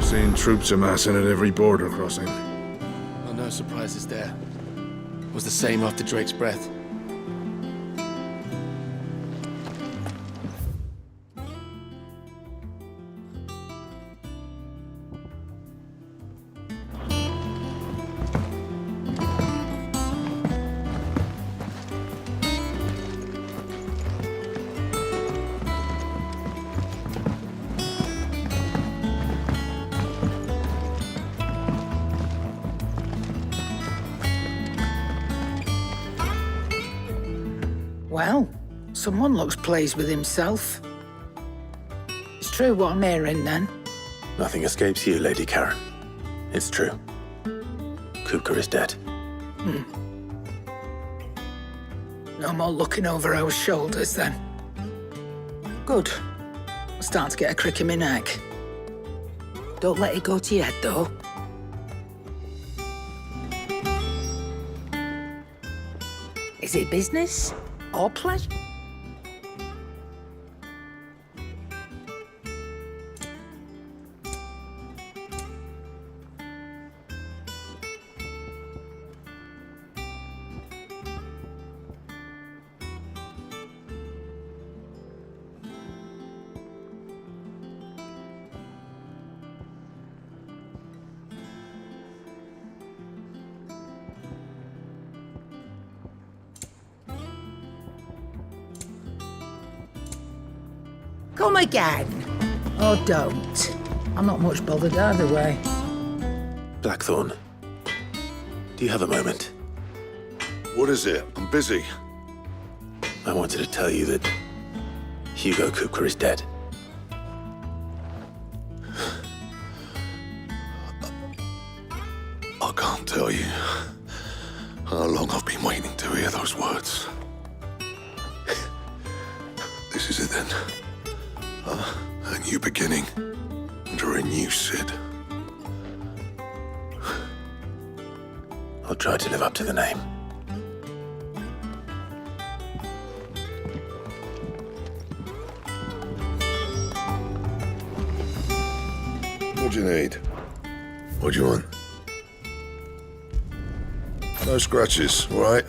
Seen troops amassing at every border crossing. Oh, no surprises there. It was the same after Drake's breath. Well, someone looks pleased with himself. It's true what I'm hearing, then. Nothing escapes you, Lady Karen. It's true. Kupka is dead. No more looking over our shoulders, then. Good. I'm starting to get a crick in my neck. Don't let it go to your head, though. Is it business or pleasure? Come again. Or don't. I'm not much bothered either way. Blackthorn, do you have a moment? What is it? I'm busy. I wanted to tell you that Hugo Kupka is dead. I can't tell you how long I've been waiting to hear those words. This is it then. A new beginning under a new Cid. I'll try to live up to the name. What do you need? What do you want? No scratches, all right?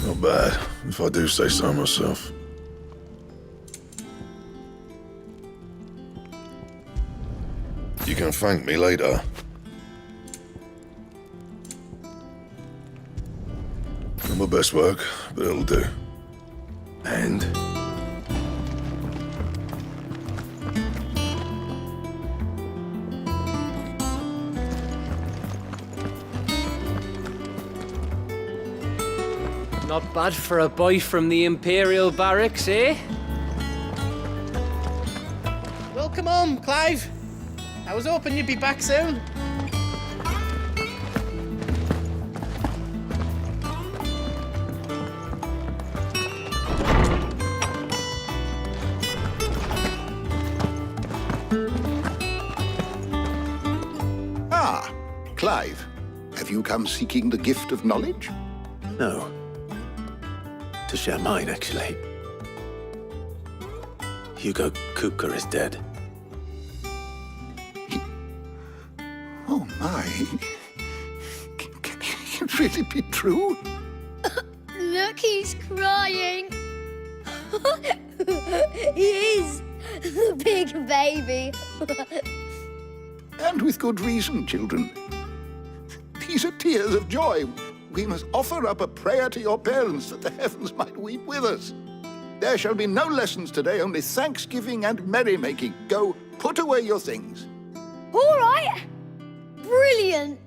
Not bad, if I do say so myself. You can thank me later. Not my best work, but it'll do. And Not bad for a boy from the Imperial Barracks, eh? Welcome home, Clive. I was hoping you'd be back soon. Ah, Clive. Have you come seeking the gift of knowledge? No. To share mine, actually. Hugo Kupka is dead. Oh, my. Can it really be true? Look, he's crying. He is. The big baby. And with good reason, children. These are tears of joy. We must offer up a prayer to your parents that the heavens might weep with us. There shall be no lessons today, only thanksgiving and merrymaking. Go, put away your things. All right. Brilliant.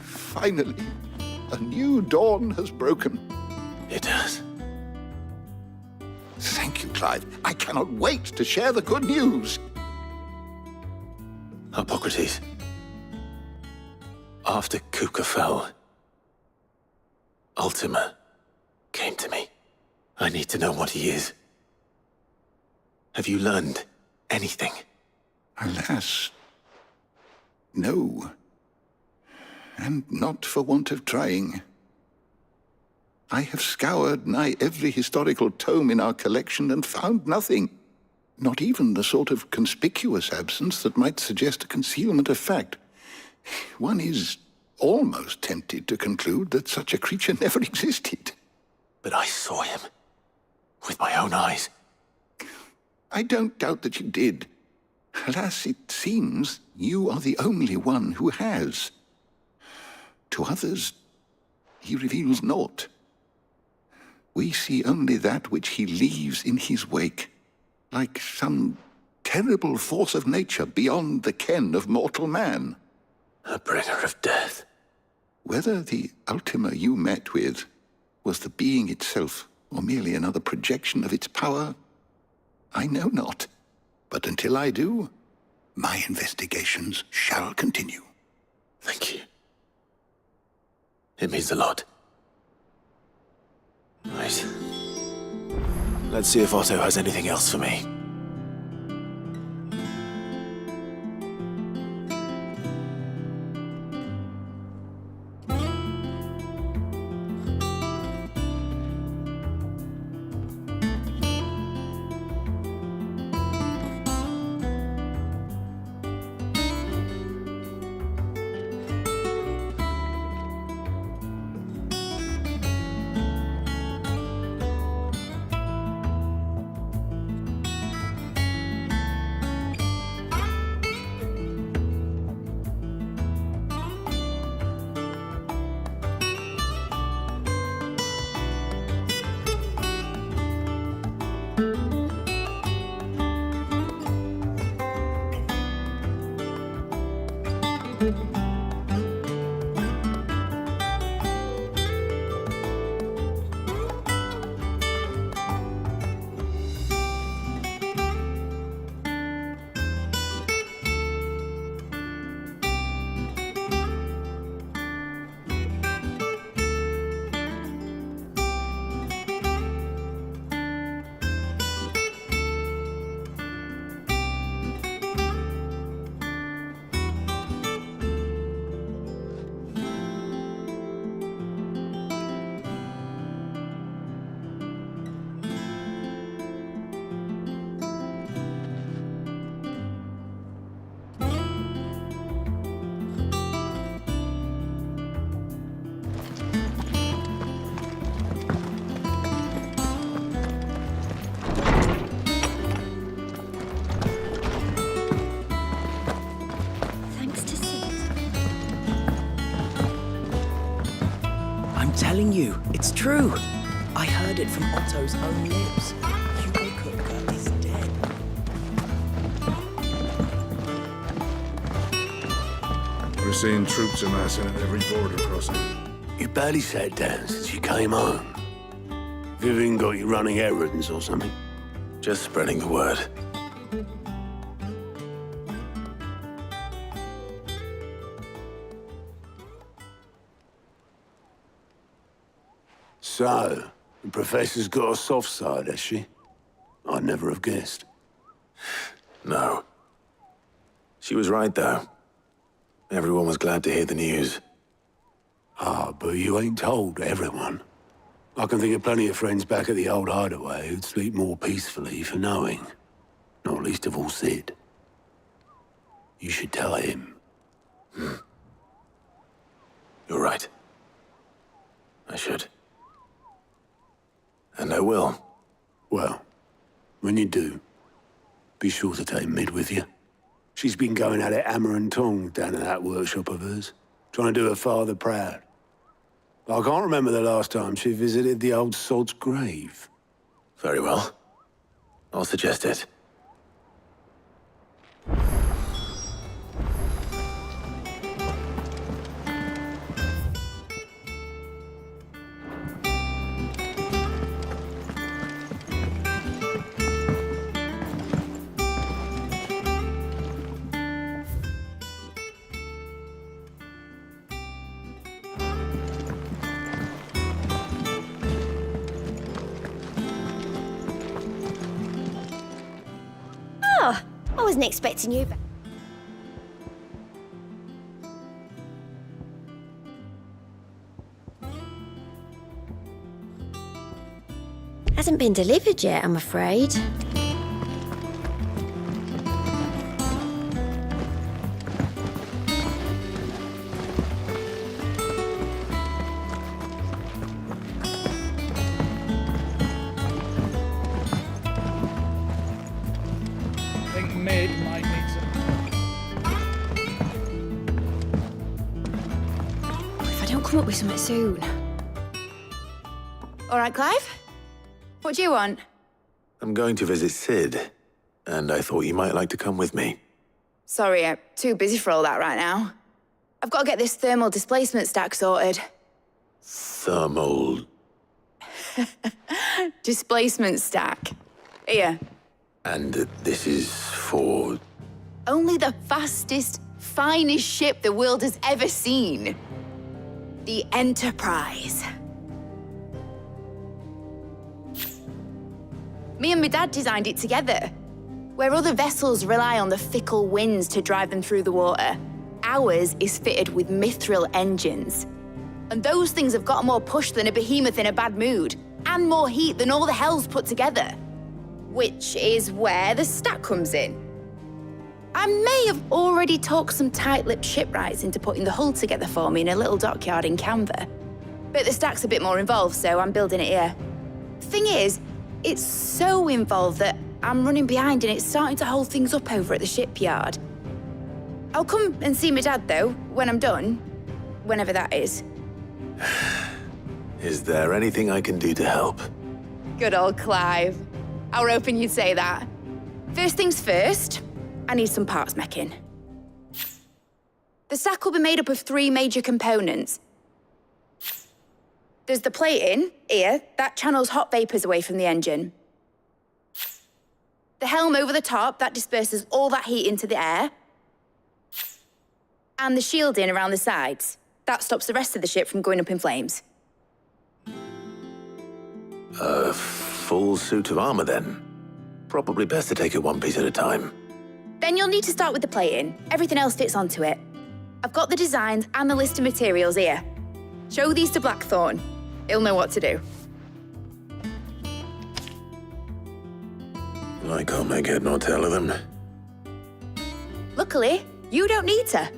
Finally, a new dawn has broken. It has. Thank you, Clive. I cannot wait to share the good news. Hippocrates. After Kupka fell, Ultima came to me. I need to know what he is. Have you learned anything? Alas, No. And not for want of trying. I have scoured nigh every historical tome in our collection and found nothing. Not even the sort of conspicuous absence that might suggest a concealment of fact. One is almost tempted to conclude that such a creature never existed. But I saw him. With my own eyes. I don't doubt that you did. Alas, it seems you are the only one who has. To others, he reveals naught. We see only that which he leaves in his wake, like some terrible force of nature beyond the ken of mortal man. A bringer of death. Whether the Ultima you met with was the being itself, or merely another projection of its power, I know not. But until I do, my investigations shall continue. Thank you. It means a lot. Right. Let's see if Otto has anything else for me. Telling you, it's true. I heard it from Otto's own lips. Hugo Kupka is dead. We're seeing troops amassing at every border crossing. You barely sat down since you came home. Vivian got you running errands or something? Just spreading the word. So, the Professor's got a soft side, has she? I'd never have guessed. No. She was right, though. Everyone was glad to hear the news. Ah, but you ain't told everyone. I can think of plenty of friends back at the old hideaway who'd sleep more peacefully for knowing. Not least of all Sid. You should tell him. You're right. I should. And I will. Well, when you do, be sure to take Mid with you. She's been going at it hammer and tongs down in that workshop of hers, trying to do her father proud. I can't remember the last time she visited the old sod's grave. Very well. I'll suggest it. I wasn't expecting you back. hasn't been delivered yet, I'm afraid. I think Mid might need some. If I don't come up with something soon. All right, Clive? What do you want? I'm going to visit Sid, and I thought you might like to come with me. Sorry, I'm too busy for all that right now. I've got to get this thermal displacement stack sorted. Thermal... Displacement stack. Here. And this is for... Only the fastest, finest ship the world has ever seen. The Enterprise. Me and my dad designed it together. Where other vessels rely on the fickle winds to drive them through the water, ours is fitted with mithril engines. And those things have got more push than a behemoth in a bad mood, and more heat than all the hells put together. Which is where the stack comes in. I may have already talked some tight-lipped shipwrights into putting the hull together for me in a little dockyard in Canva. But the stack's a bit more involved, so I'm building it here. Thing is, it's so involved that I'm running behind and it's starting to hold things up over at the shipyard. I'll come and see my dad, though, when I'm done. Whenever that is. Is there anything I can do to help? Good old Clive. I were hoping you'd say that. First things first, I need some parts meching. The stack will be made up of 3 major components. There's the plating, here, that channels hot vapors away from the engine. The helm over the top, that disperses all that heat into the air. And the shielding around the sides. That stops the rest of the ship from going up in flames. A full suit of armor, then? Probably best to take it one piece at a time. Then you'll need to start with the plating. Everything else fits onto it. I've got the designs and the list of materials here. Show these to Blackthorn. He'll know what to do. I can't make head nor tail of them. Luckily, you don't need to.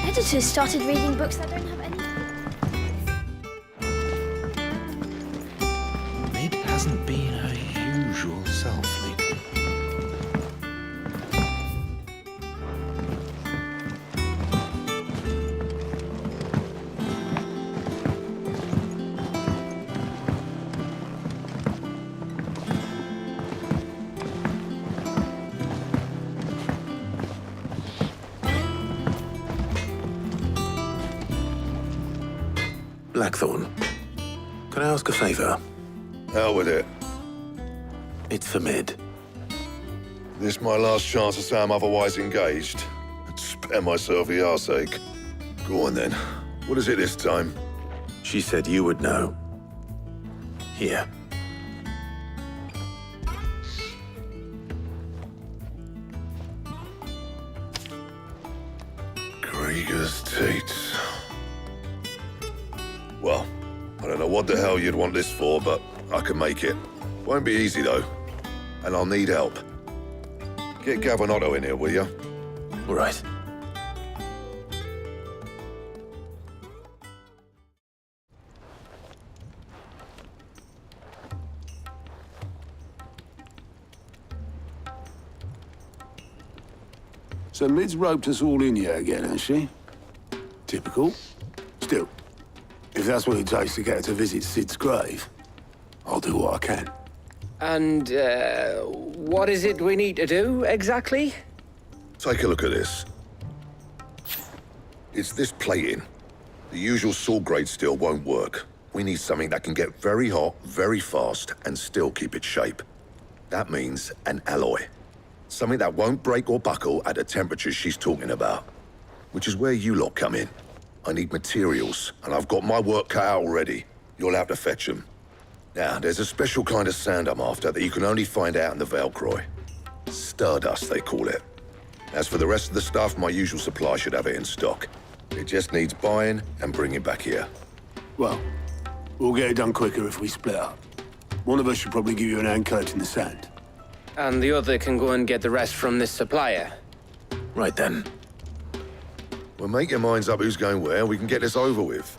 Editors started reading books that don't have any... Mid hasn't been her usual self lately. Blackthorn, can I ask a favor? Hell with it. It's for Mid. This my last chance to say I'm otherwise engaged. I'd spare myself the arseache. Go on then. What is it this time? She said you would know. Here. Krieger's Teats. Well, I don't know what the hell you'd want this for, but I can make it. Won't be easy, though. And I'll need help. Get Gavinotto in here, will you? All right. So Mid's roped us all in here again, hasn't she? Typical. Still, if that's what it takes to get her to visit Sid's grave, I'll do what I can. And, what is it we need to do, exactly? Take a look at this. It's this plating. The usual sword grade steel won't work. We need something that can get very hot, very fast, and still keep its shape. That means an alloy. Something that won't break or buckle at the temperatures she's talking about. Which is where you lot come in. I need materials, and I've got my work cut out already. You'll have to fetch them. Now, there's a special kind of sand I'm after that you can only find out in the Velcroy. Stardust, they call it. As for the rest of the stuff, my usual supply should have it in stock. It just needs buying and bringing back here. Well, we'll get it done quicker if we split up. One of us should probably give you an hand collecting the sand. And the other can go and get the rest from this supplier. Right then. Well, make your minds up who's going where, we can get this over with.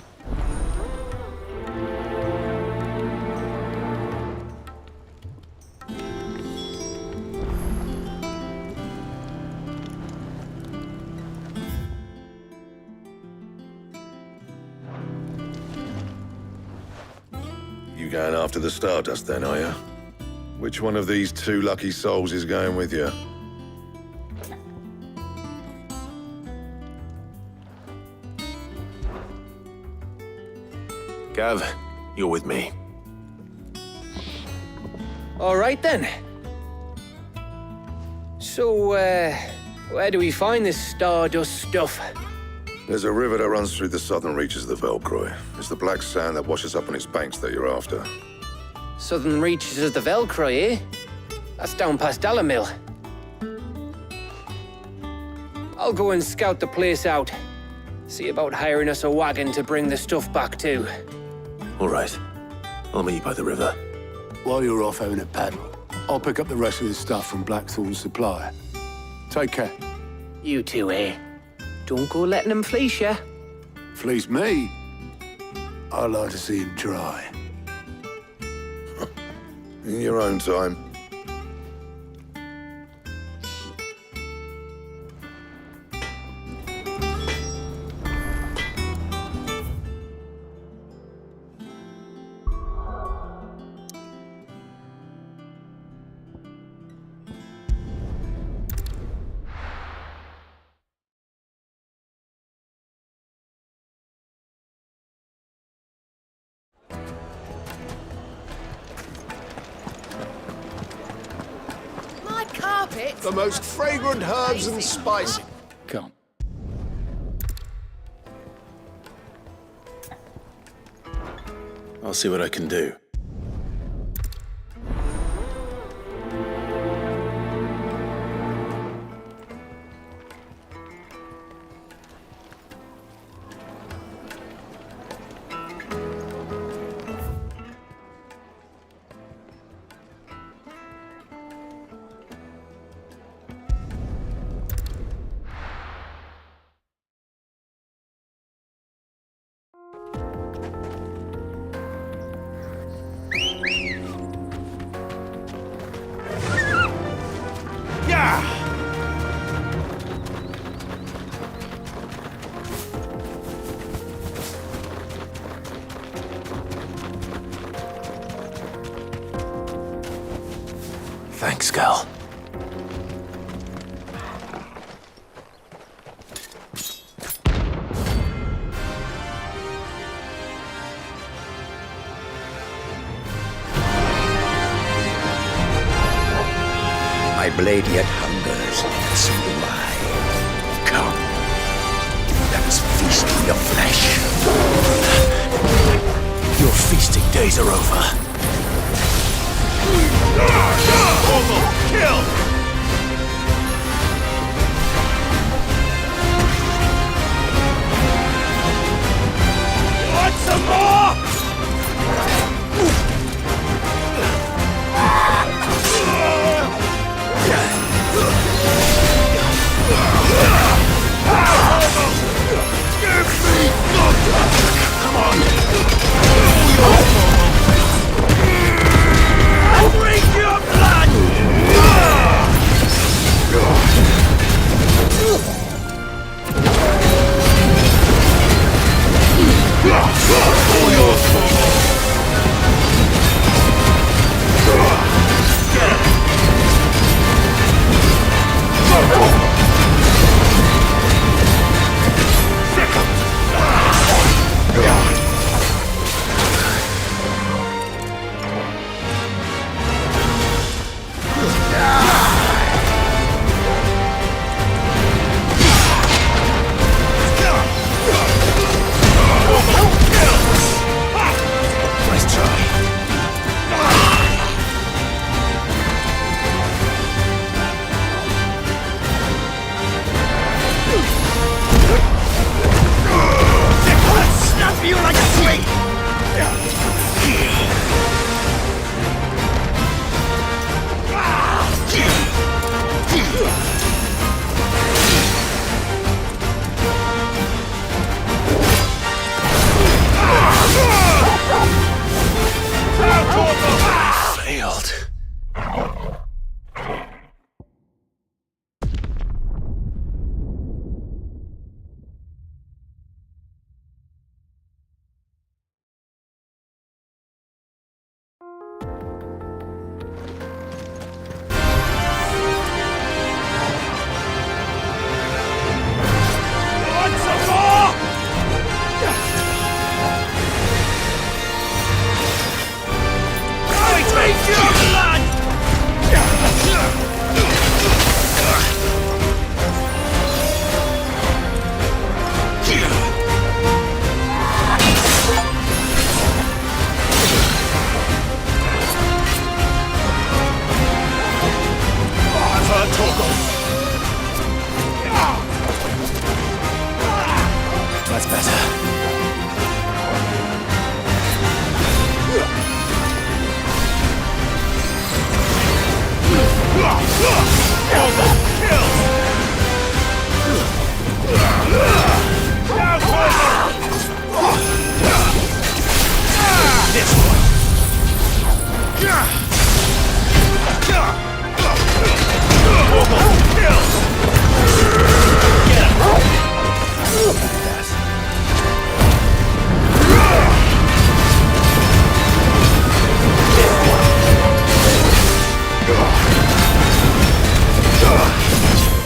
You going after the Stardust then, are you? Which one of these two lucky souls is going with you? Gav, you're with me. All right, then. So, where do we find this Stardust stuff? There's a river that runs through the southern reaches of the Velcroy. It's the black sand that washes up on its banks that you're after. Southern reaches of the Velcroy, eh? That's down past Dalamil. I'll go and scout the place out. See about hiring us a wagon to bring the stuff back to. All right. I'll meet you by the river. While you're off having a paddle, I'll pick up the rest of the stuff from Blackthorn's supplier. Take care. You two, eh? Don't go letting them fleece ya. Fleece me? I like to see him try. In your own time. The most fragrant herbs and spices. Come. I'll see what I can do. Thanks, Gal. My blade yet hungers, and so do I. Come, let us feast on your flesh. Your feasting days are over. Kill! You want some more? Come on! I'll drink your blood! All your fault! Nice try. Snap you like a twig! Failed. Want some more? I drink your blood! I've heard talk of. That's better.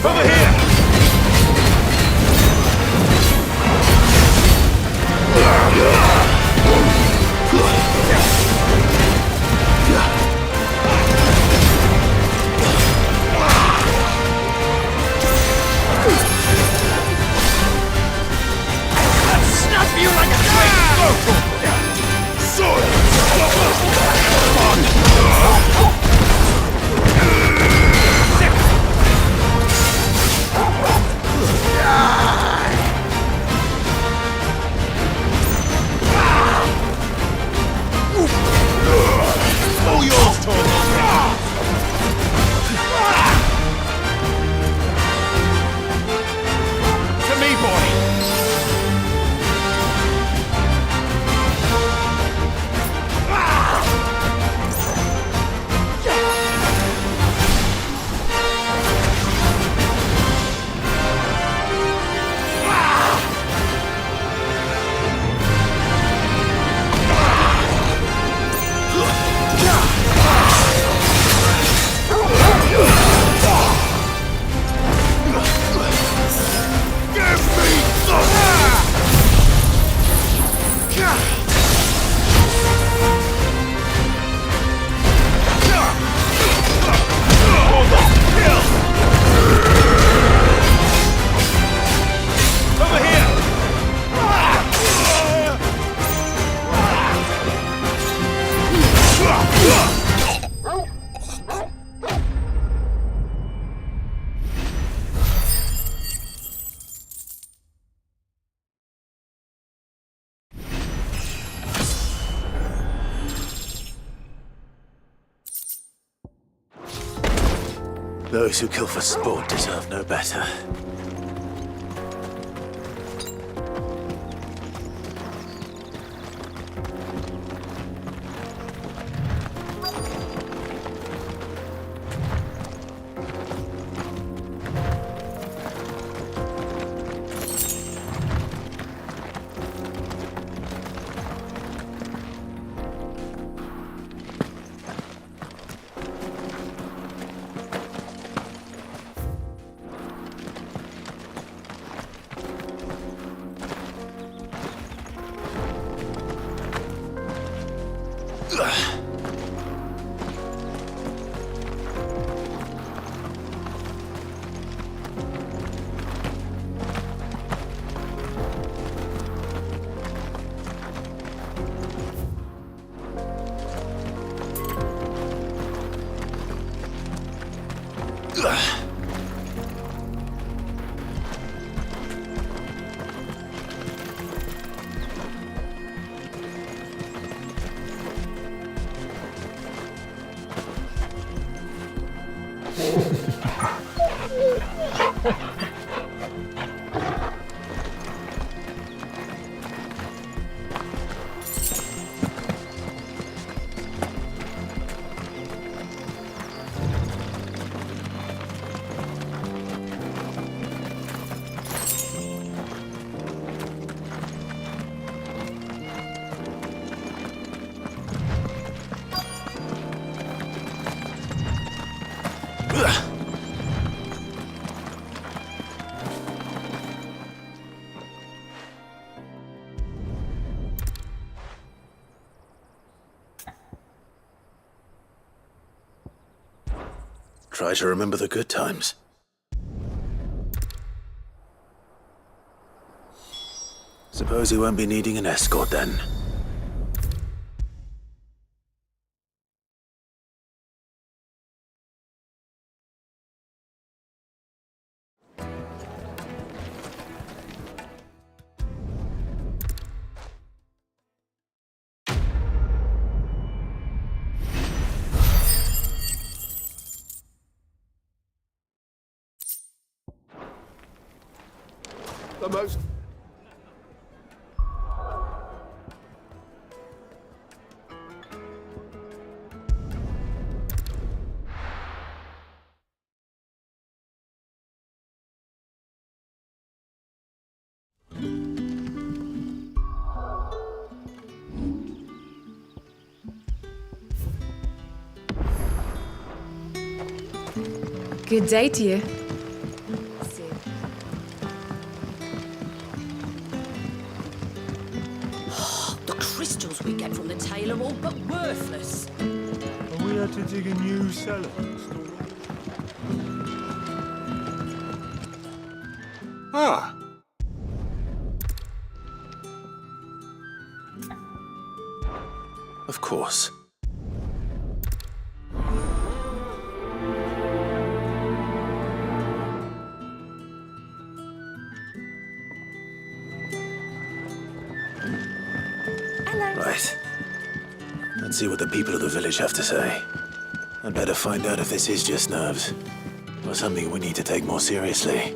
Over here! Snap you like a twig! Sword! All yours, Torvald! To me, boy! Those who kill for sport deserve no better. try to remember the good times. Suppose he won't be needing an escort then. The most... Good day to you. The crystals we get from the tail are all but worthless. And we had to dig a new cellar. Ah. Of course. Right. Let's see what the people of the village have to say. I'd better find out if this is just nerves, or something we need to take more seriously.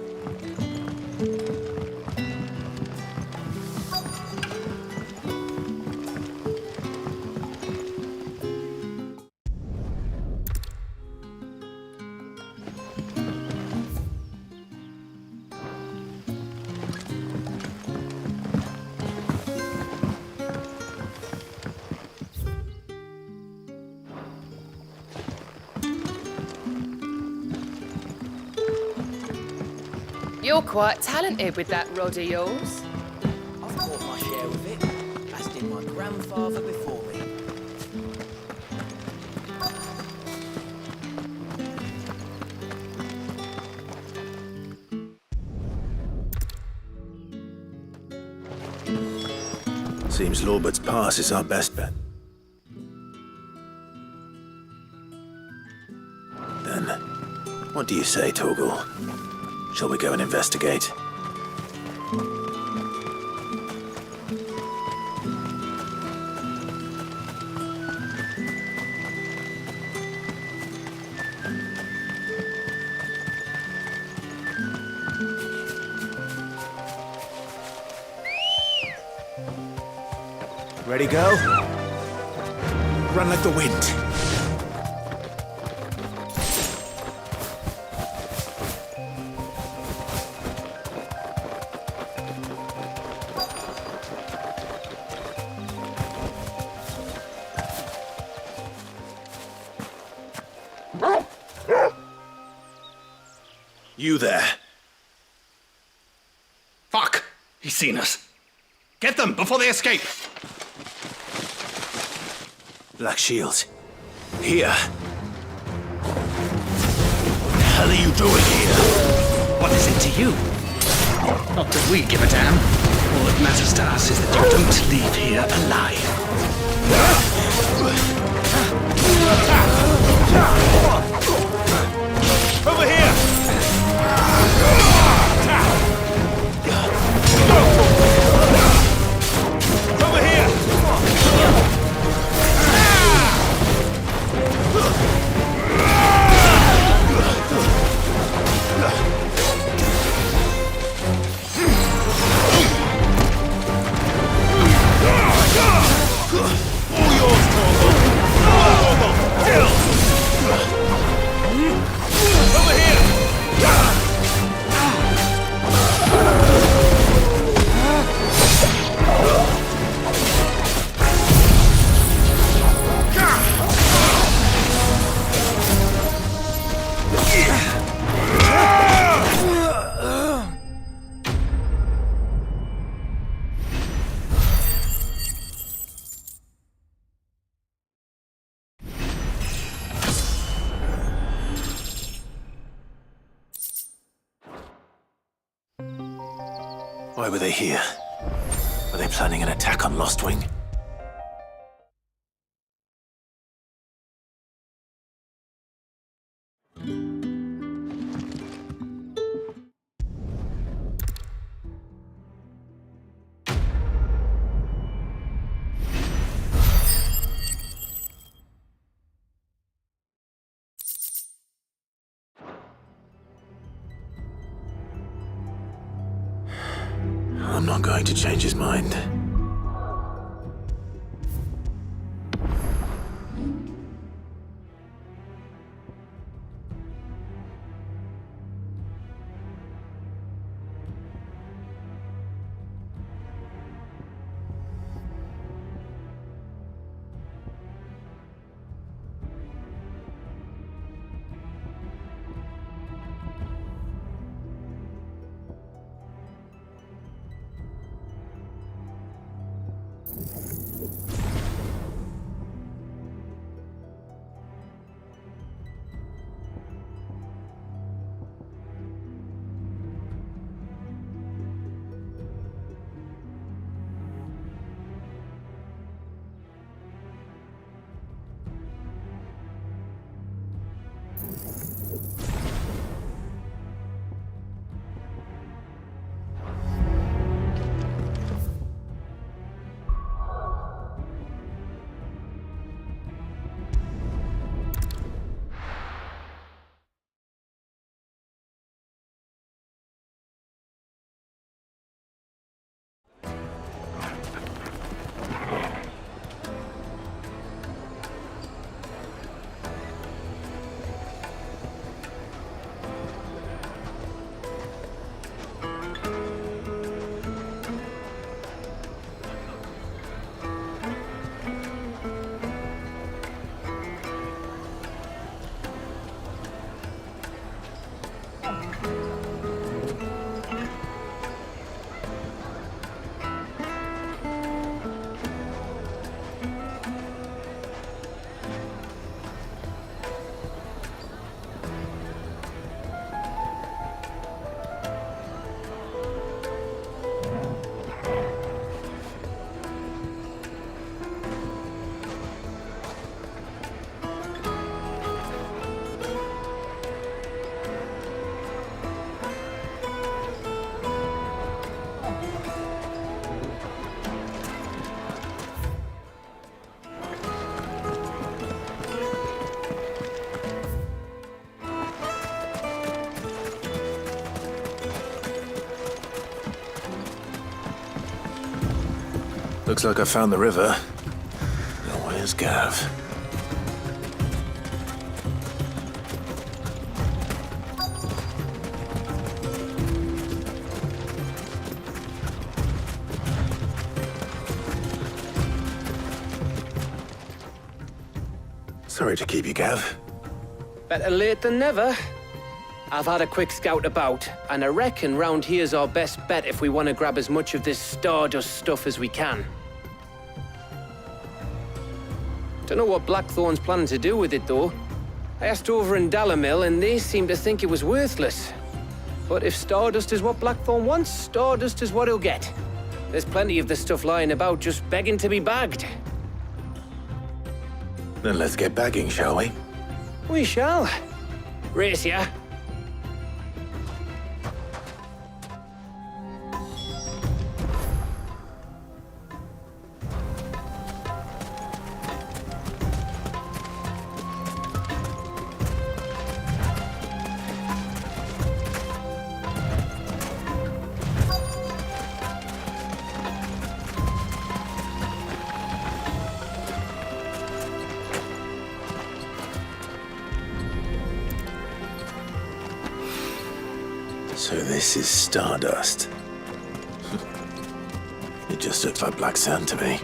You're quite talented with that rod of yours. I've caught my share of it, as did my grandfather before me. Seems Lorbert's Pass is our best bet. Then, what do you say, Torgal? Shall we go and investigate? Ready, go? Run like the wind. You there. Fuck! He's seen us. Get them before they escape! Black Shield. Here. What the hell are you doing here? What is it to you? Not that we give a damn. All that matters to us is that you don't leave here alive. Over here! Over here! All yours, Torgal! Torgal, kill! Why were they here? Were they planning an attack on Lostwing? I'm not going to change his mind. Looks like I found the river. Now where's Gav? Sorry to keep you, Gav. Better late than never. I've had a quick scout about, and I reckon round here's our best bet if we want to grab as much of this Stardust stuff as we can. Don't know what Blackthorn's planning to do with it, though. I asked over in Dalamil, and they seem to think it was worthless. But if Stardust is what Blackthorn wants, Stardust is what he'll get. There's plenty of this stuff lying about, just begging to be bagged. Then let's get bagging, shall we? We shall. Race ya. So this is Stardust. It just looks like black sand to me.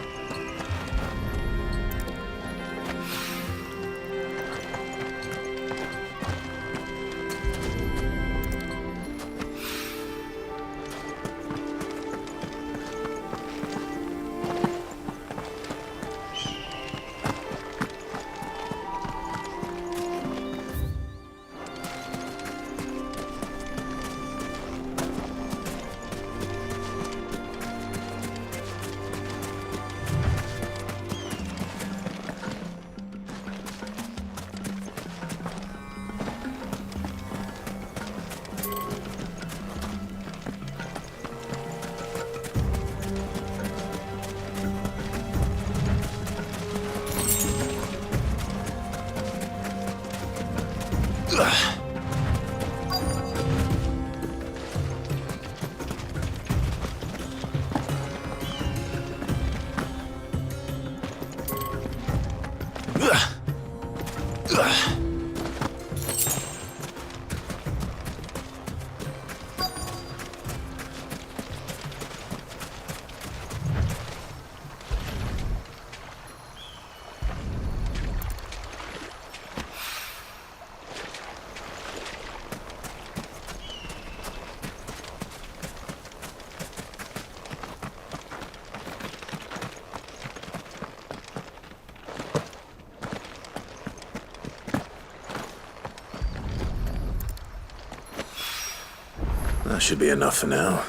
That should be enough for now.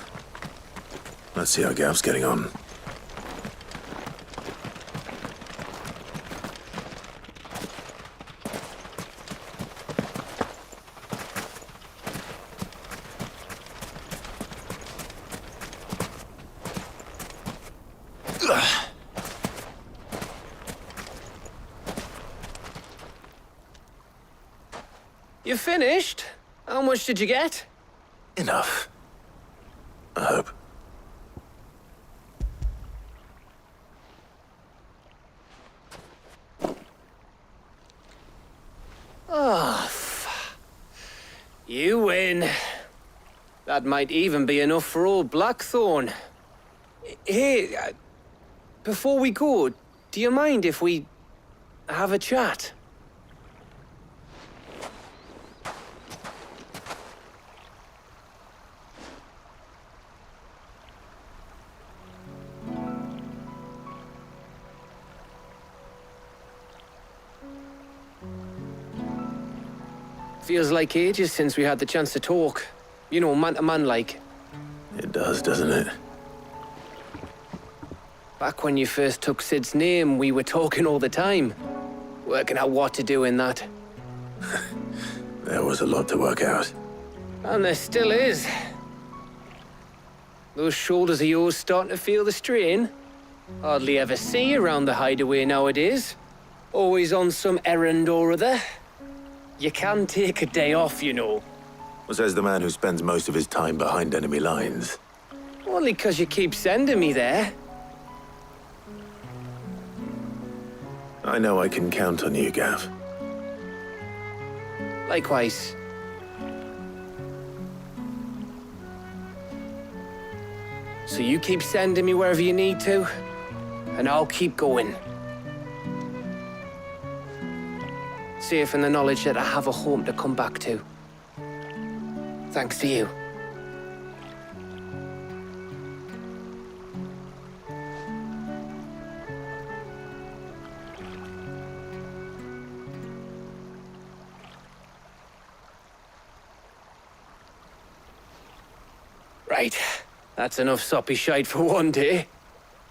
Let's see how Gav's getting on. You finished? How much did you get? Enough. I hope. Oh, you win. That might even be enough for old Blackthorn. Hey, before we go, do you mind if we have a chat? Feels like ages since we had the chance to talk. You know, man to man like. It does, doesn't it? Back when you first took Sid's name, we were talking all the time. Working out what to do in that. There was a lot to work out. And there still is. Those shoulders of yours starting to feel the strain. Hardly ever see you around the hideaway nowadays. Always on some errand or other. You can take a day off, you know. Well, says the man who spends most of his time behind enemy lines. Only 'cause you keep sending me there. I know I can count on you, Gav. Likewise. So you keep sending me wherever you need to, and I'll keep going. Safe in the knowledge that I have a home to come back to. Thanks to you. Right, that's enough soppy shite for one day.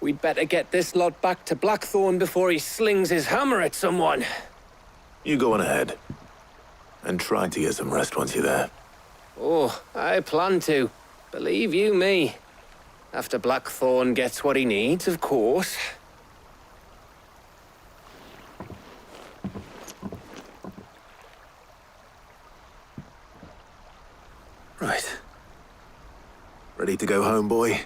We'd better get this lot back to Blackthorn before he slings his hammer at someone. You go on ahead. And try to get some rest once you're there. Oh, I plan to. Believe you me. After Blackthorn gets what he needs, of course. Right. Ready to go home, boy?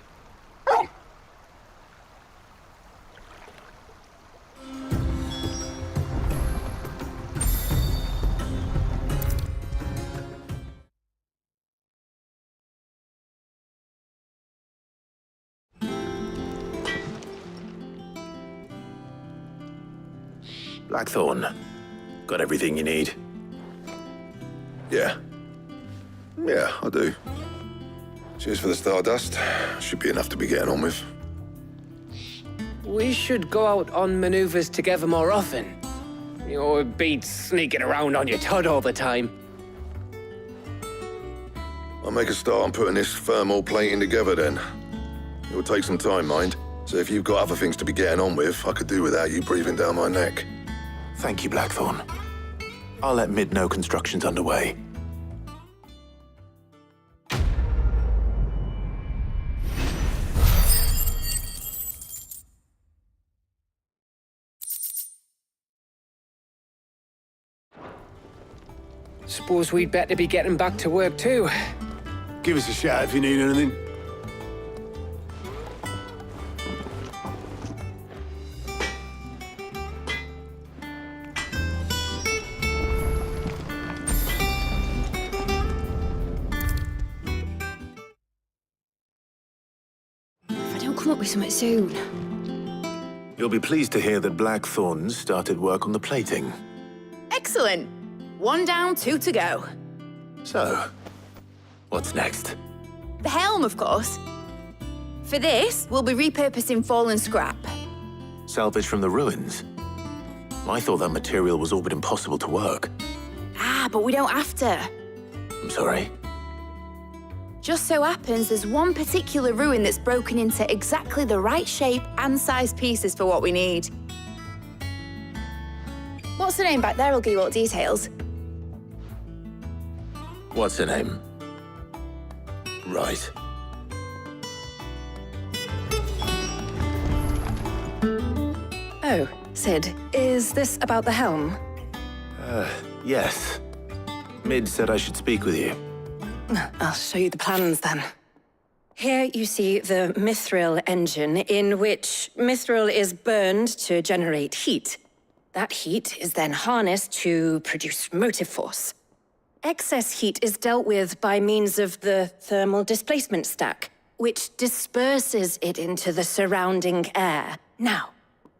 Blackthorn, got everything you need? Yeah. Yeah, I do. Cheers for the Stardust. Should be enough to be getting on with. We should go out on maneuvers together more often. You know, it beats sneaking around on your Todd all the time. I'll make a start on putting this thermal plating together then. It will take some time, mind. So if you've got other things to be getting on with, I could do without you breathing down my neck. Thank you, Blackthorn. I'll let Mid know construction's underway. Suppose we'd better be getting back to work too. Give us a shout if you need anything. If I don't come up with something soon. You'll be pleased to hear that Blackthorn started work on the plating. Excellent. 1 down, 2 to go. So, what's next? The helm, of course. For this, we'll be repurposing fallen scrap. Salvage from the ruins? I thought that material was all but impossible to work. Ah, but we don't have to. I'm sorry. Just so happens there's one particular ruin that's broken into exactly the right shape and size pieces for what we need. What's the name back there? I'll give you all the details. What's her name? Right. Oh, Sid, is this about the helm? Yes. Mid said I should speak with you. I'll show you the plans then. Here you see the mithril engine, in which mithril is burned to generate heat. That heat is then harnessed to produce motive force. Excess heat is dealt with by means of the thermal displacement stack, which disperses it into the surrounding air. Now,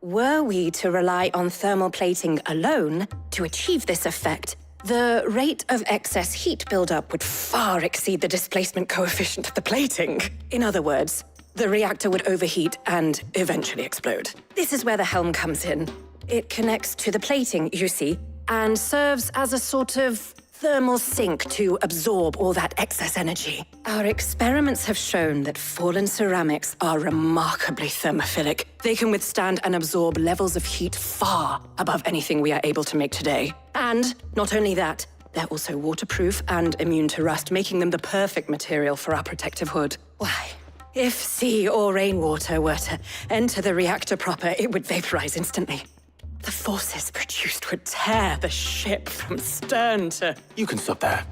were we to rely on thermal plating alone to achieve this effect, the rate of excess heat buildup would far exceed the displacement coefficient of the plating. In other words, the reactor would overheat and eventually explode. This is where the helm comes in. It connects to the plating, you see, and serves as a sort of thermal sink to absorb all that excess energy. Our experiments have shown that fallen ceramics are remarkably thermophilic. They can withstand and absorb levels of heat far above anything we are able to make today. And not only that, they're also waterproof and immune to rust, making them the perfect material for our protective hood. Why? If sea or rainwater were to enter the reactor proper, it would vaporize instantly. The forces produced would tear the ship from stern to... You can stop there.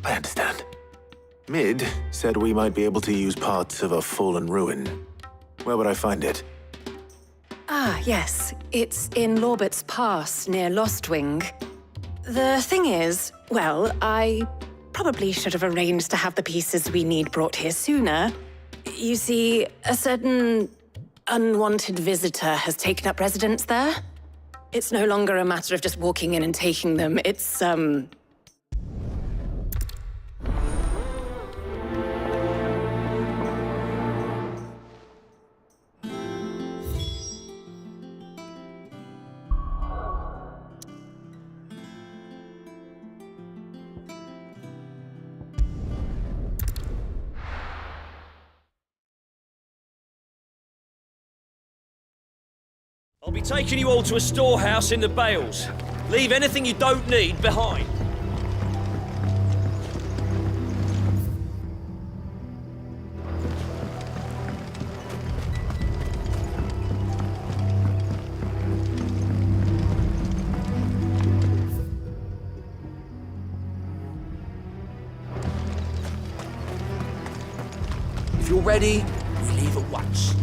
I understand. Mid said we might be able to use parts of a fallen ruin. Where would I find it? Ah, yes. It's in Lorbert's Pass, near Lostwing. The thing is, well, I probably should have arranged to have the pieces we need brought here sooner. You see, a certain unwanted visitor has taken up residence there. It's no longer a matter of just walking in and taking them. It's, I'll be taking you all to a storehouse in the Bales. Leave anything you don't need behind. If you're ready, we leave at once.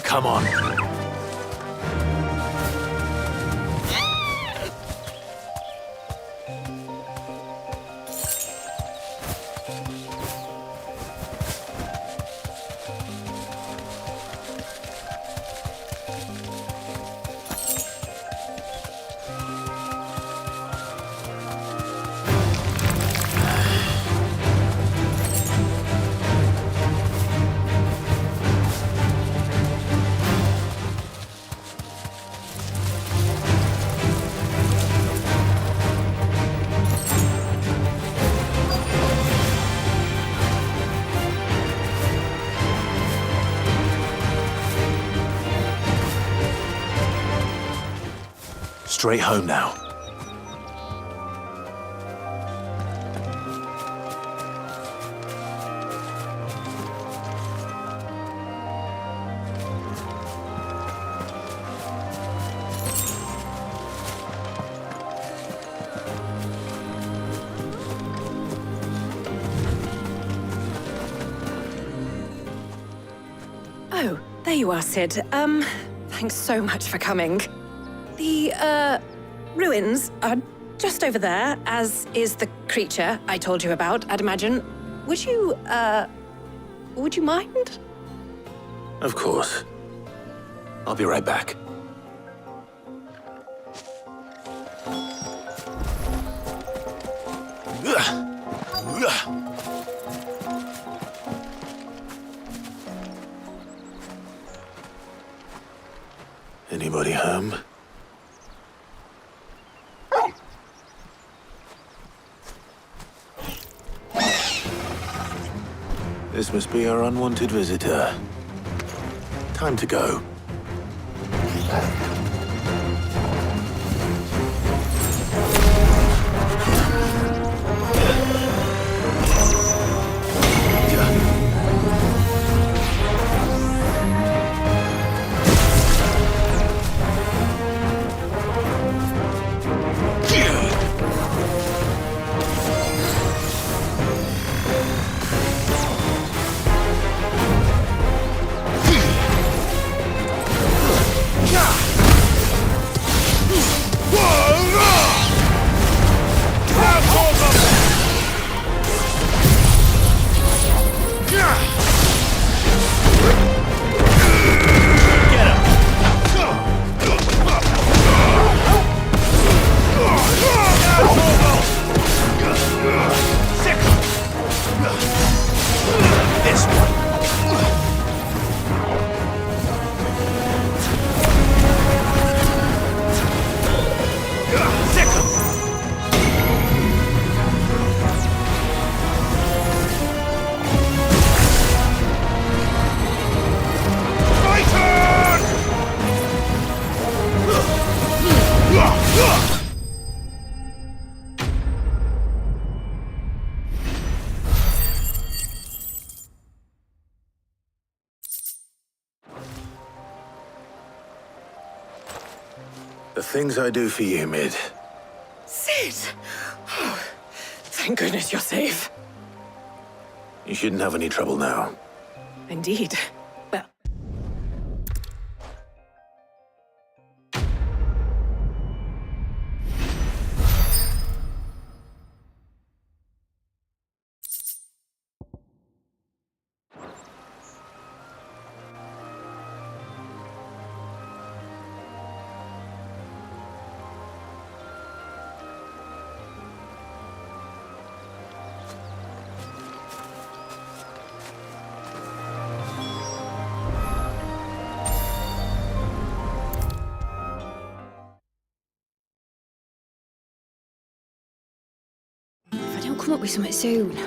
Come on. Straight home now. There you are, Sid. Thanks so much for coming. The, ruins are just over there, as is the creature I told you about, I'd imagine. Would you mind? Of course. I'll be right back. Anybody home? This must be our unwanted visitor. Time to go. The things I do for you, Mid. Sid! Oh, thank goodness you're safe. You shouldn't have any trouble now. Indeed. Well, If I don't come up with something soon.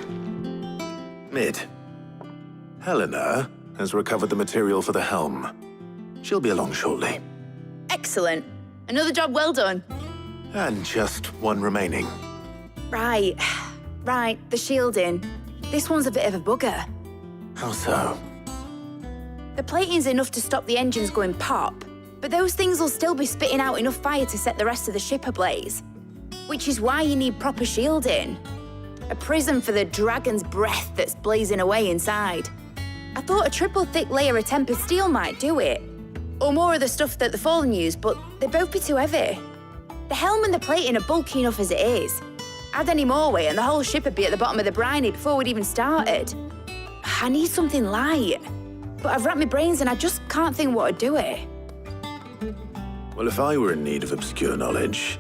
Mid. Helena has recovered the material for the helm. She'll be along shortly. Excellent. Another job well done. And just one remaining. Right. Right, the shielding. This one's a bit of a bugger. How so? The plating's enough to stop the engines going pop, but those things will still be spitting out enough fire to set the rest of the ship ablaze. Which is why you need proper shielding. A prison for the dragon's breath that's blazing away inside. I thought a triple thick layer of tempered steel might do it. Or more of the stuff that the Fallen use, but they'd both be too heavy. The helm and the plating are bulky enough as it is. Add any more weight and the whole ship would be at the bottom of the briny before we'd even started. I need something light. But I've racked my brains and I just can't think what would do it. Well, if I were in need of obscure knowledge,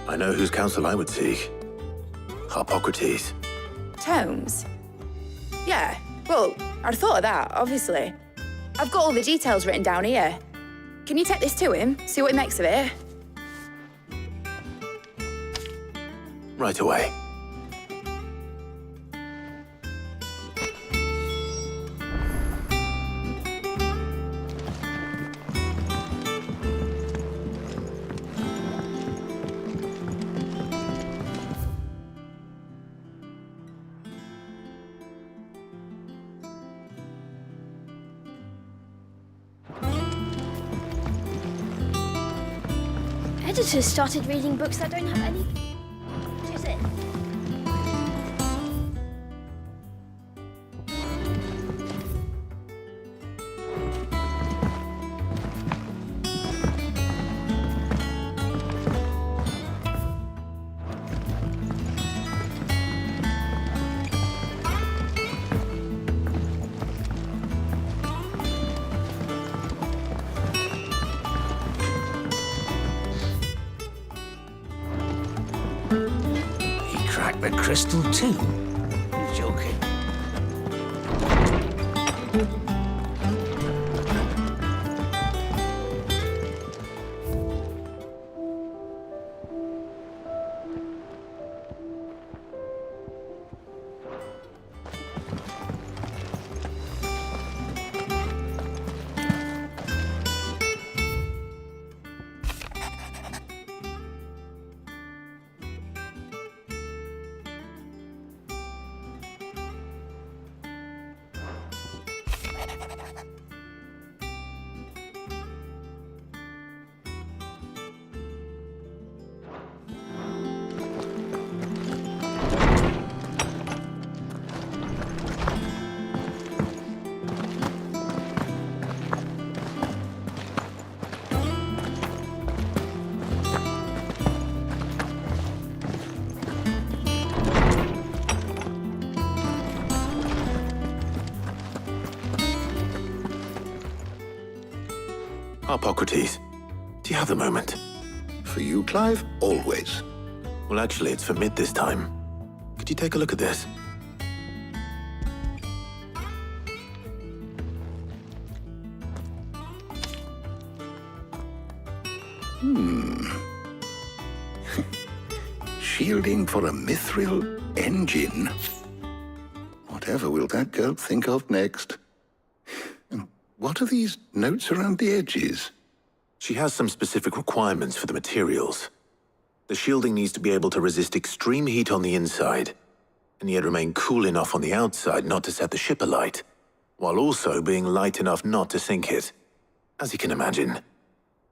I know whose counsel I would seek. Harpocrates. Tomes? Yeah, well, I'd thought of that, obviously. I've got all the details written down here. Can you take this to him, see what he makes of it? Right away. Editors started reading books that don't have any. Is it? crack the crystal too? You're joking. Hippocrates, do you have a moment? For you, Clive, always. Well, actually, it's for Mid this time. Could you take a look at this? Shielding for a mithril engine. Whatever will that girl think of next? And what are these notes around the edges? She has some specific requirements for the materials. The shielding needs to be able to resist extreme heat on the inside, and yet remain cool enough on the outside not to set the ship alight, while also being light enough not to sink it. As you can imagine,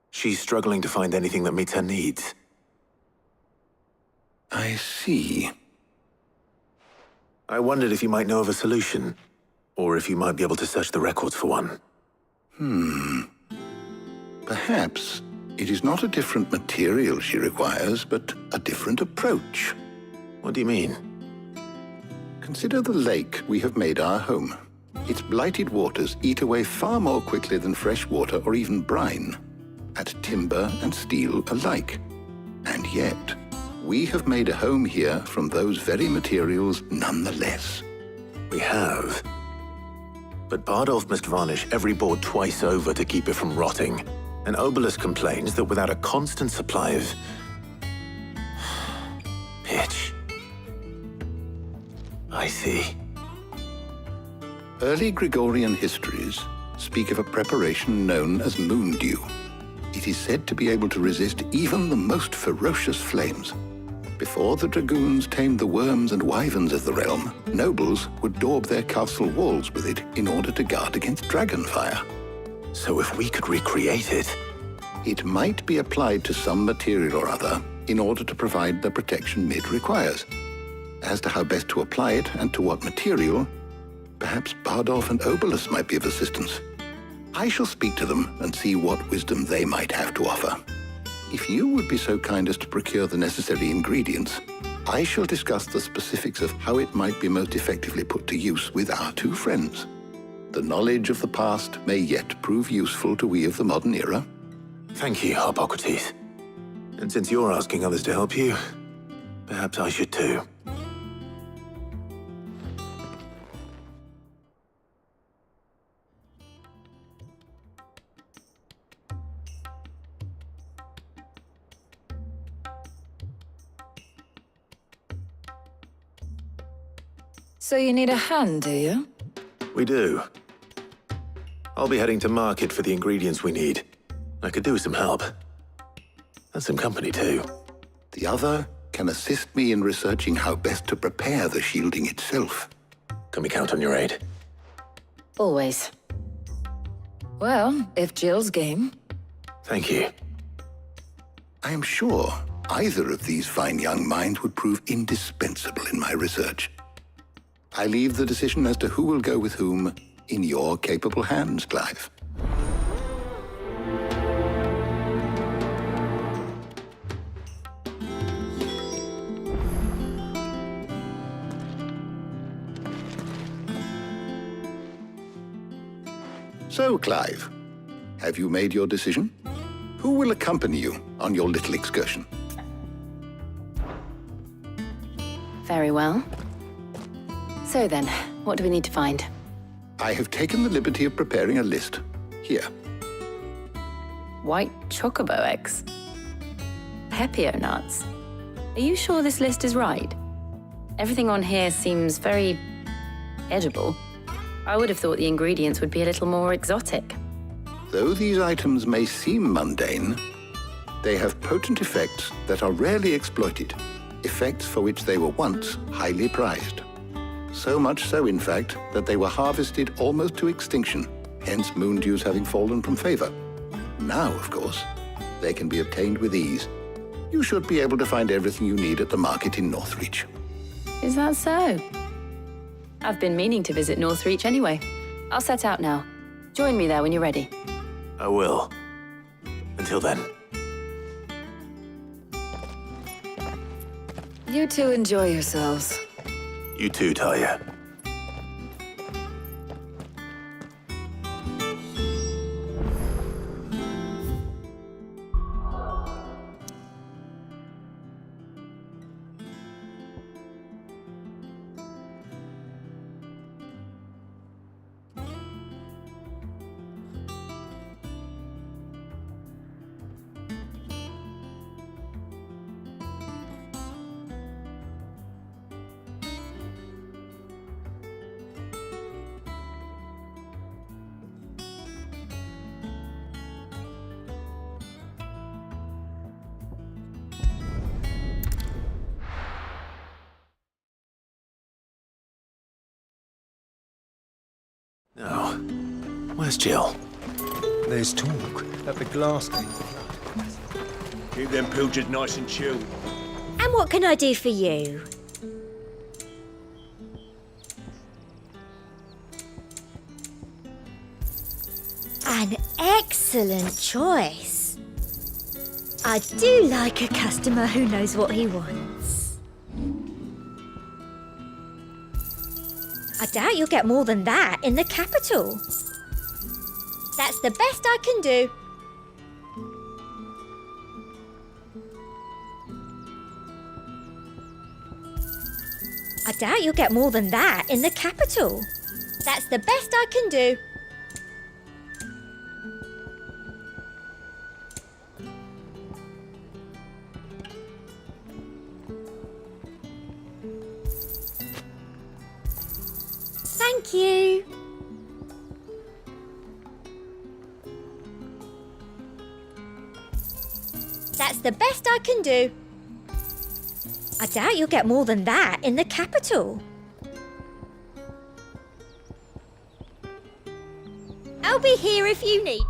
she's struggling to find anything that meets her needs. I see. I wondered if you might know of a solution, or if you might be able to search the records for one. Perhaps it is not a different material she requires, but a different approach. What do you mean? Consider the lake we have made our home. Its blighted waters eat away far more quickly than fresh water or even brine, at timber and steel alike. And yet, we have made a home here from those very materials nonetheless. We have. But Bardolph must varnish every board twice over to keep it from rotting. And Obelus complains that without a constant supply of pitch. I see. Early Gregorian histories speak of a preparation known as moon dew. It is said to be able to resist even the most ferocious flames. Before the dragoons tamed the worms and wyverns of the realm, nobles would daub their castle walls with it in order to guard against dragon fire. So if we could recreate it... It might be applied to some material or other in order to provide the protection Mid requires. As to how best to apply it and to what material, perhaps Bardolph and Obelus might be of assistance. I shall speak to them and see what wisdom they might have to offer. If you would be so kind as to procure the necessary ingredients, I shall discuss the specifics of how it might be most effectively put to use with our two friends. The knowledge of the past may yet prove useful to we of the modern era. Thank you, Hippocrates. And since you're asking others to help you, perhaps I should too. So you need a hand, do you? We do. I'll be heading to market for the ingredients we need. I could do with some help. And some company, too. The other can assist me in researching how best to prepare the shielding itself. Can we count on your aid? Always. Well, if Jill's game. Thank you. I am sure either of these fine young minds would prove indispensable in my research. I leave the decision as to who will go with whom in your capable hands, Clive. So, Clive, have you made your decision? Who will accompany you on your little excursion? Very well. So then, what do we need to find? I have taken the liberty of preparing a list. Here. White chocobo eggs. Pepio nuts. Are you sure this list is right? Everything on here seems very edible. I would have thought the ingredients would be a little more exotic. Though these items may seem mundane, they have potent effects that are rarely exploited, effects for which they were once highly prized. So much so, in fact, that they were harvested almost to extinction, hence moon dews having fallen from favor. Now, of course, they can be obtained with ease. You should be able to find everything you need at the market in Northreach. Is that so? I've been meaning to visit Northreach anyway. I'll set out now. Join me there when you're ready. I will. Until then. You two enjoy yourselves. You too, Talia. Now, where's Jill? There's talk at the glass gate. Keep them pilchards nice and chilled. And what can I do for you? An excellent choice. I do like a customer who knows what he wants. I doubt you'll get more than that in the capital. That's the best I can do. I doubt you'll get more than that in the capital. That's the best I can do. Thank you. That's the best I can do. I doubt you'll get more than that in the capital. I'll be here if you need.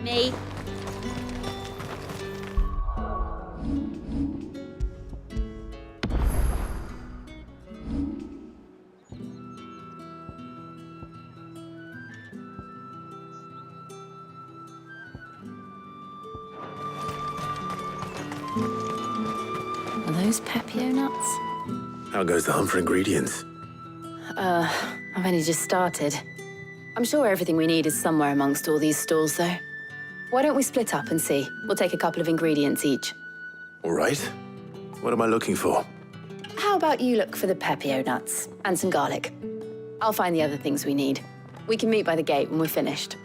Me. Are those Pepio nuts? How goes the hunt for ingredients? I've only just started. I'm sure everything we need is somewhere amongst all these stalls, though. Why don't we split up and see? We'll take a couple of ingredients each. All right. What am I looking for? How about you look for the Pepio nuts and some garlic? I'll find the other things we need. We can meet by the gate when we're finished.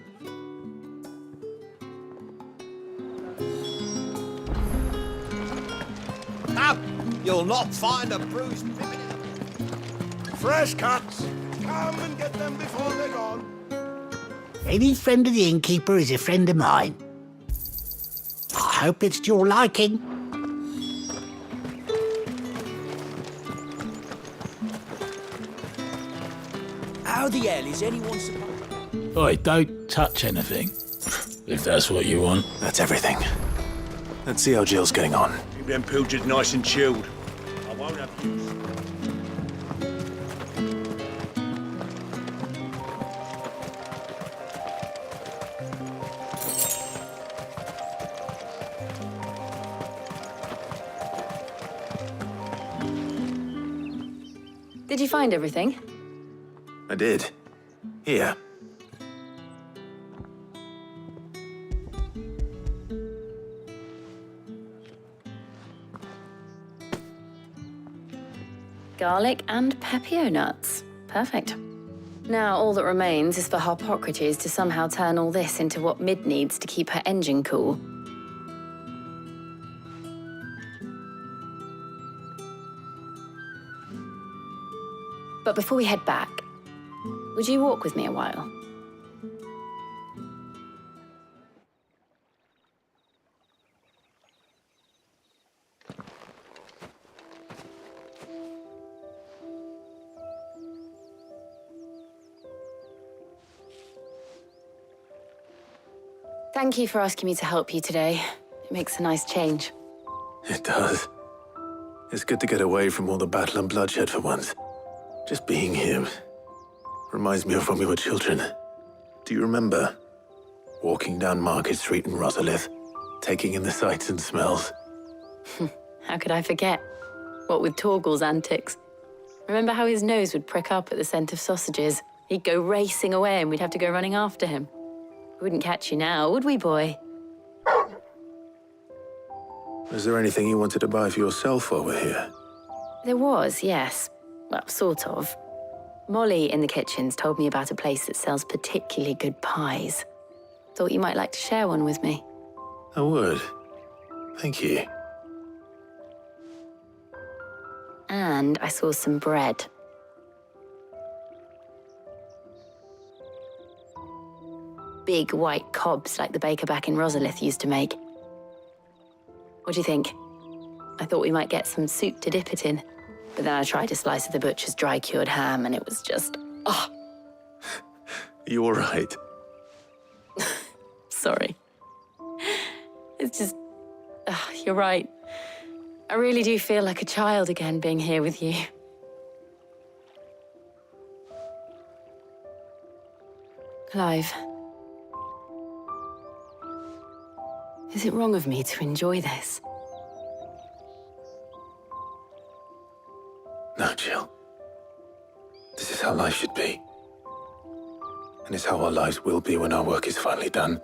Up! You'll not find a bruised pippin. Fresh cuts! Come and get them before they're gone. Any friend of the innkeeper is a friend of mine. I hope it's to your liking. How the hell is anyone supposed... Oi, don't touch anything. If that's what you want. That's everything. Let's see how Jill's getting on. Keep them pilchards nice and chilled. I won't have use. Did you find everything? I did. Here. Garlic and pepio nuts. Perfect. Now all that remains is for Harpocrates to somehow turn all this into what Mid needs to keep her engine cool. But before we head back, would you walk with me a while? Thank you for asking me to help you today. It makes a nice change. It does. It's good to get away from all the battle and bloodshed for once. Just being here reminds me of when we were children. Do you remember? Walking down Market Street in Rosalith, taking in the sights and smells. How could I forget? What with Torgal's antics. Remember how his nose would prick up at the scent of sausages? He'd go racing away and we'd have to go running after him. We wouldn't catch you now, would we, boy? Is there anything you wanted to buy for yourself while we're here? There was, yes. Well, sort of. Molly in the kitchens told me about a place that sells particularly good pies. Thought you might like to share one with me. I would. Thank you. And I saw some bread. Big white cobs like the baker back in Rosalith used to make. What do you think? I thought we might get some soup to dip it in. But then I tried a slice of the butcher's dry-cured ham and it was just, oh. You all right? Sorry. It's just, you're right. I really do feel like a child again being here with you. Clive. Is it wrong of me to enjoy this? No, Jill. This is how life should be. And it's how our lives will be when our work is finally done.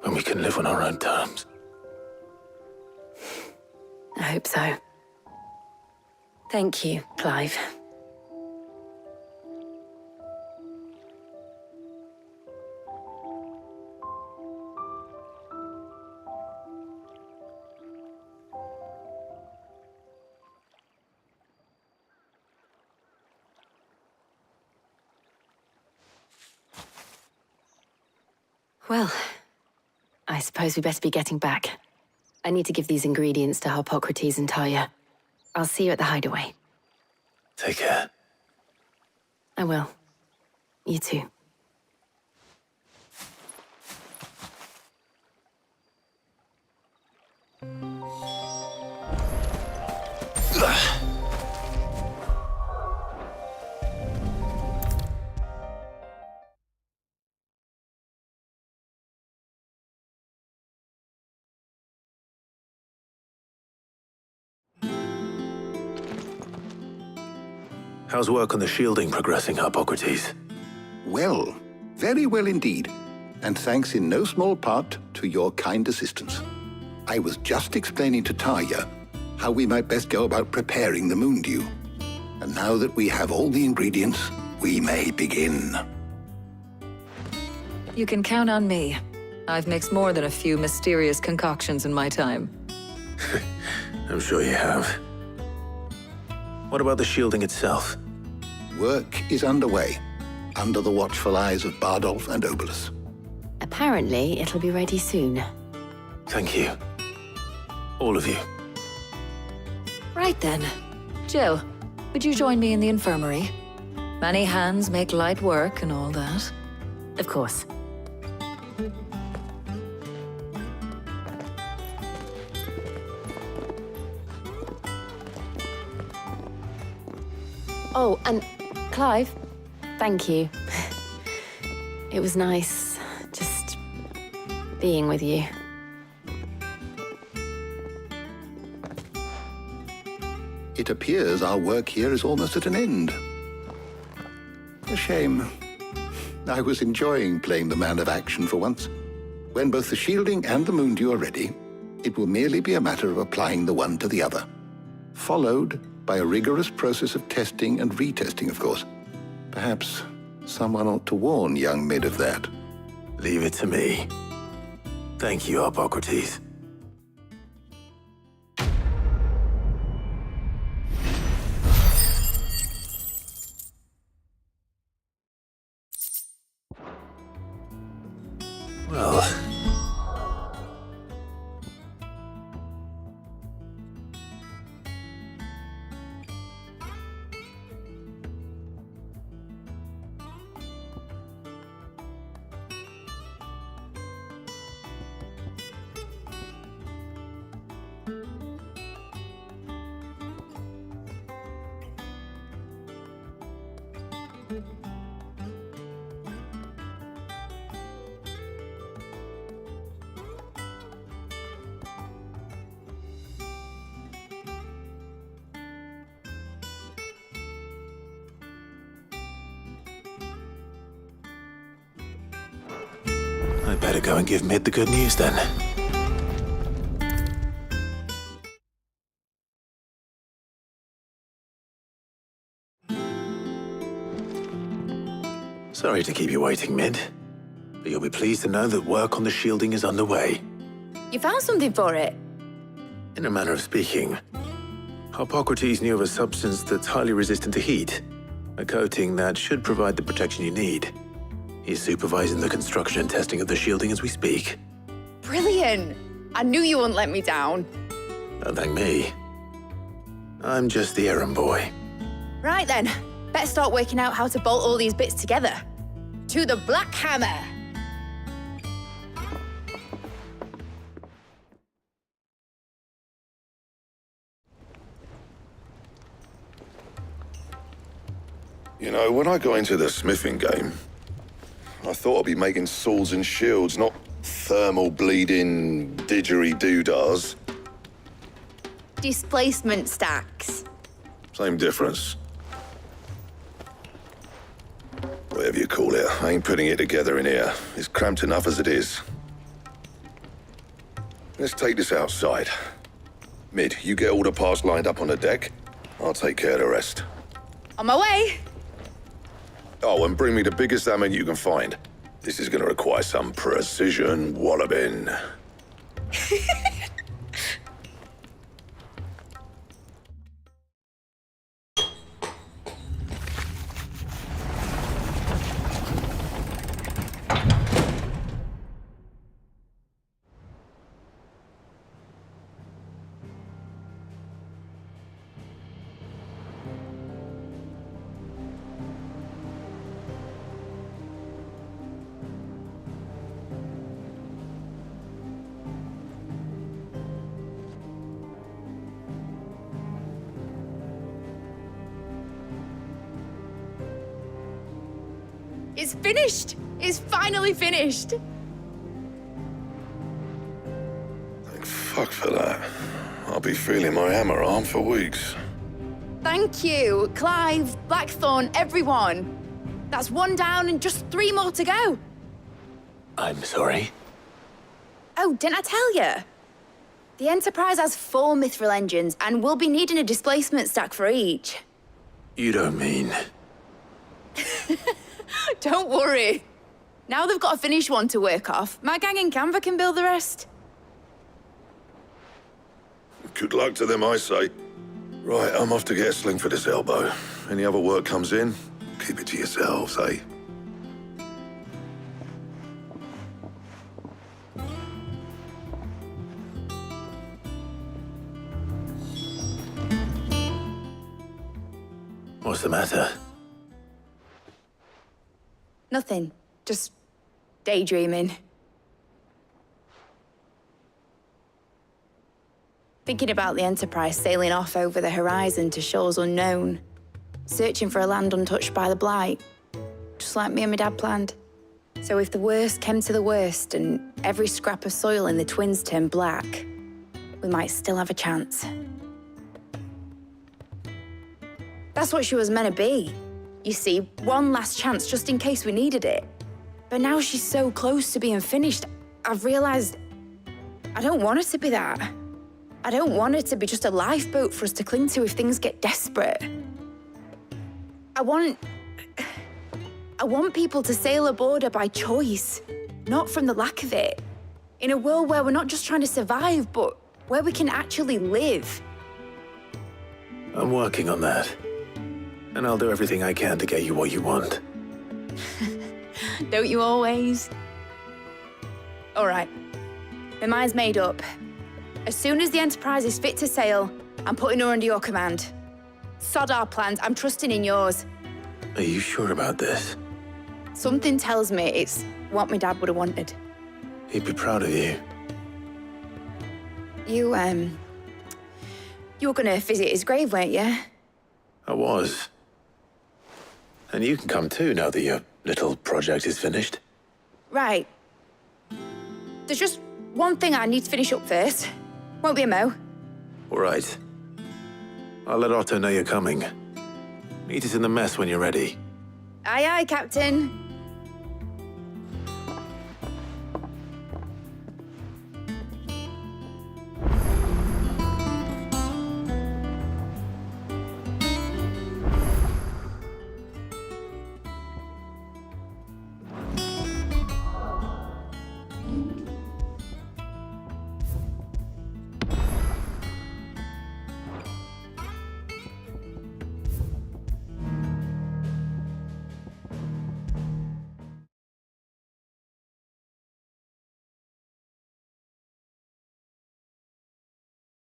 When we can live on our own terms. I hope so. Thank you, Clive. Well, I suppose we better be getting back. I need to give these ingredients to Harpocrates and Tarja. I'll see you at the hideaway. Take care. I will. You too. How's work on the shielding progressing, Harpocrates? Well, very well indeed. And thanks in no small part to your kind assistance. I was just explaining to Tarja how we might best go about preparing the moon dew. And now that we have all the ingredients, we may begin. You can count on me. I've mixed more than a few mysterious concoctions in my time. I'm sure you have. What about the shielding itself? Work is underway, under the watchful eyes of Bardolph and Obolus. Apparently, it'll be ready soon. Thank you. All of you. Right then. Jill, would you join me in the infirmary? Many hands make light work and all that. Of course. Oh, and Clive, thank you. It was nice just being with you. It appears our work here is almost at an end. A shame. I was enjoying playing the man of action for once. When both the shielding and the Moondew are ready, it will merely be a matter of applying the one to the other. Followed by a rigorous process of testing and retesting, of course. Perhaps someone ought to warn young Mid of that. Leave it to me. Thank you, Hippocrates. Well... I better go and give Mid the good news then. Sorry to keep you waiting, Mid, but you'll be pleased to know that work on the shielding is underway. You found something for it? In a manner of speaking, Hippocrates knew of a substance that's highly resistant to heat, a coating that should provide the protection you need. He's supervising the construction and testing of the shielding as we speak. Brilliant! I knew you wouldn't let me down. Don't thank me. I'm just the errand boy. Right then, better start working out how to bolt all these bits together. To the Black Hammer! You know, when I got into the smithing game, I thought I'd be making swords and shields, not thermal bleeding didgeridoo-dahs. Displacement stacks. Same difference. Whatever you call it, I ain't putting it together in here. It's cramped enough as it is. Let's take this outside. Mid, you get all the parts lined up on the deck. I'll take care of the rest. On my way! Oh, and bring me the biggest hammer you can find. This is gonna require some precision walloping. It's finished! It's finally finished! Thank fuck for that. I'll be feeling my hammer arm for weeks. Thank you, Clive, Blackthorn, everyone. That's one down and just 3 more to go. I'm sorry. Oh, didn't I tell you? The Enterprise has 4 mithril engines, and we'll be needing a displacement stack for each. You don't mean... Don't worry. Now they've got a finished one to work off, my gang in Canva can build the rest. Good luck to them, I say. Right, I'm off to get a sling for this elbow. Any other work comes in, keep it to yourselves, eh? What's the matter? Nothing. Just daydreaming. Thinking about the Enterprise sailing off over the horizon to shores unknown. Searching for a land untouched by the Blight. Just like me and my dad planned. So if the worst came to the worst and every scrap of soil in the Twins turned black, we might still have a chance. That's what she was meant to be. you see, one last chance just in case we needed it. But now she's so close to being finished, I've realised I don't want her to be that. I don't want her to be just a lifeboat for us to cling to if things get desperate. I want people to sail aboard her by choice, not from the lack of it. In a world where we're not just trying to survive, but where we can actually live. I'm working on that. And I'll do everything I can to get you what you want. Don't you always? All right, my mind's made up. As soon as the Enterprise is fit to sail, I'm putting her under your command. Sod our plans, I'm trusting in yours. Are you sure about this? Something tells me it's what my dad would have wanted. He'd be proud of you. You were gonna visit his grave, weren't you? I was. And you can come too now that your little project is finished. Right. There's just one thing I need to finish up first. Won't be a mo. All right. I'll let Otto know you're coming. Meet us in the mess when you're ready. Aye, aye, Captain.